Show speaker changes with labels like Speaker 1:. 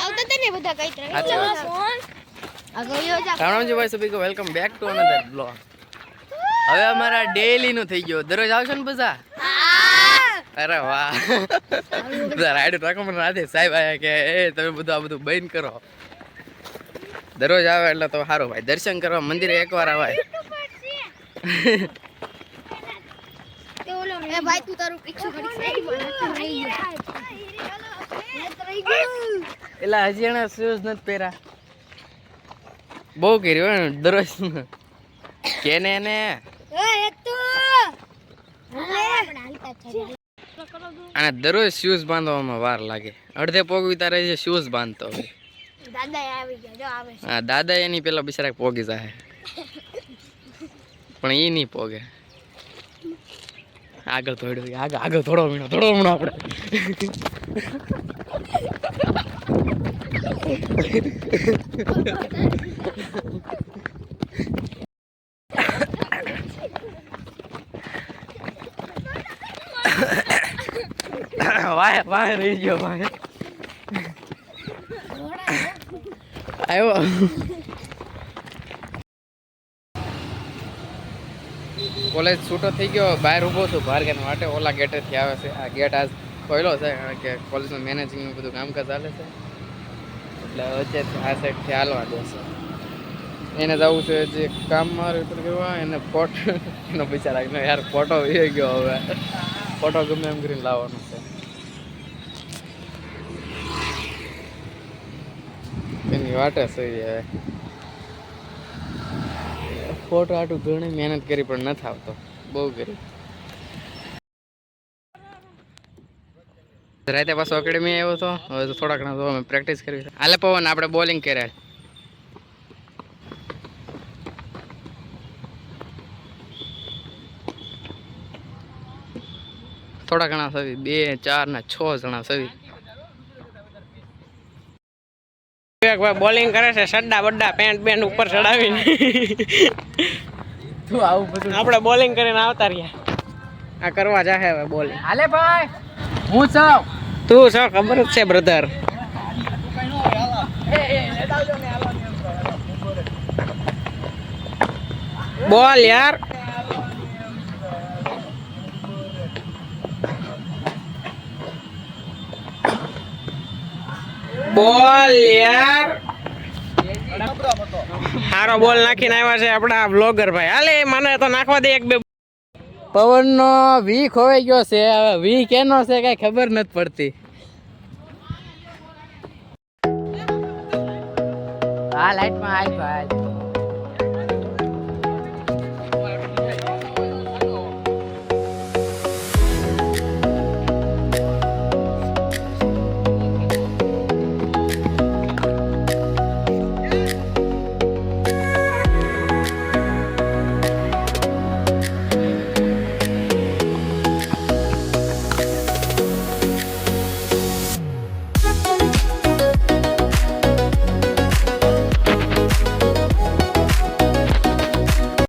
Speaker 1: આવતા તને બધા કઈ ત્રણ ફોન
Speaker 2: રામ जी भाई सभी को welcome back to another blog. હવે અમારા ડેઈલી નું થઈ ગયો દરરોજ આવશો ને બધા અરે વાહ બધા રાઈડ રાખો મને રાધે સાહેબ આયા કે એ તમે બધું આ બધું બંધ કરો દરરોજ આવે એટલે તો સારું ભાઈ દર્શન કરવા મંદિરે એકવાર આવાય
Speaker 1: એ ભાઈ તું તારું પીછું કરી
Speaker 2: એલા હજી એને શૂઝ નથી પહેર્યા બહુ કર્યું હે દરરોજ કેને ને અને દરરોજ શૂઝ બાંધવામાં વાર લાગે અડધે પોગવી તારે છે શૂઝ બાંધતો હોય
Speaker 1: દાદા આવી ગયા જો આવે
Speaker 2: હા દાદા એની પેલા બિચારા પોગી જાય પણ એ નહીં પોગે આગળ થોડો આગળ થોડો મીણો આપણે વાય રહી ગયો ભાઈ આવ્યો કોલેજ છૂટો થઈ ગયો બહાર ઊભો છું ભારગન માટે ઓલા ગેટેથી આવે છે આ ગેટ આજ ખોલ્યો છે કારણ કે કોલેજનું મેનેજિંગનું બધું કામકાજ ચાલે છે એટલે વચ્ચેથી આ સાઈડથી હાલવા દેશે એને જવું છે જે કામ મારું કેવા એને ફોટો એનો બિચારા યાર ફોટો એ ગયો હવે ફોટો ગમે એમ કરીને લાવવાનો છે એની વાટે છે હવે ફોટો આટું ઘણી મહેનત કરી પણ નથી આવતો બહુ કરી રાતે પાછો એકેડમી આવ્યો હતો હવે તો થોડા ઘણા તો અમે પ્રેક્ટિસ કરી હાલે પવન આપણે બોલિંગ કર્યા થોડા ઘણા સવી 2 4 ને 6 જણા સવી ભાઈ બોલિંગ કરે છે સડ્ડા બડ્ડા પેન્ટ બેન્ટ ઉપર ચડાવીને તું આવું બધું આપણે બોલિંગ કરીને આવતા રહ્યા આ કરવા જાહે હવે બોલિંગ હાલે ભાઈ હું છું તું છો ખબર જ છે બ્રધર બોલ યાર બોલ યાર સારો બોલ નાખીને આવ્યા છે આપણા બ્લોગર ભાઈ હાલે મને તો નાખવા દે એક બે પવન નો વી ખોવાઈ ગયો છે હવે વી કેનો છે કઈ ખબર નથી પડતી હા લાઈટ માં આય ભાઈ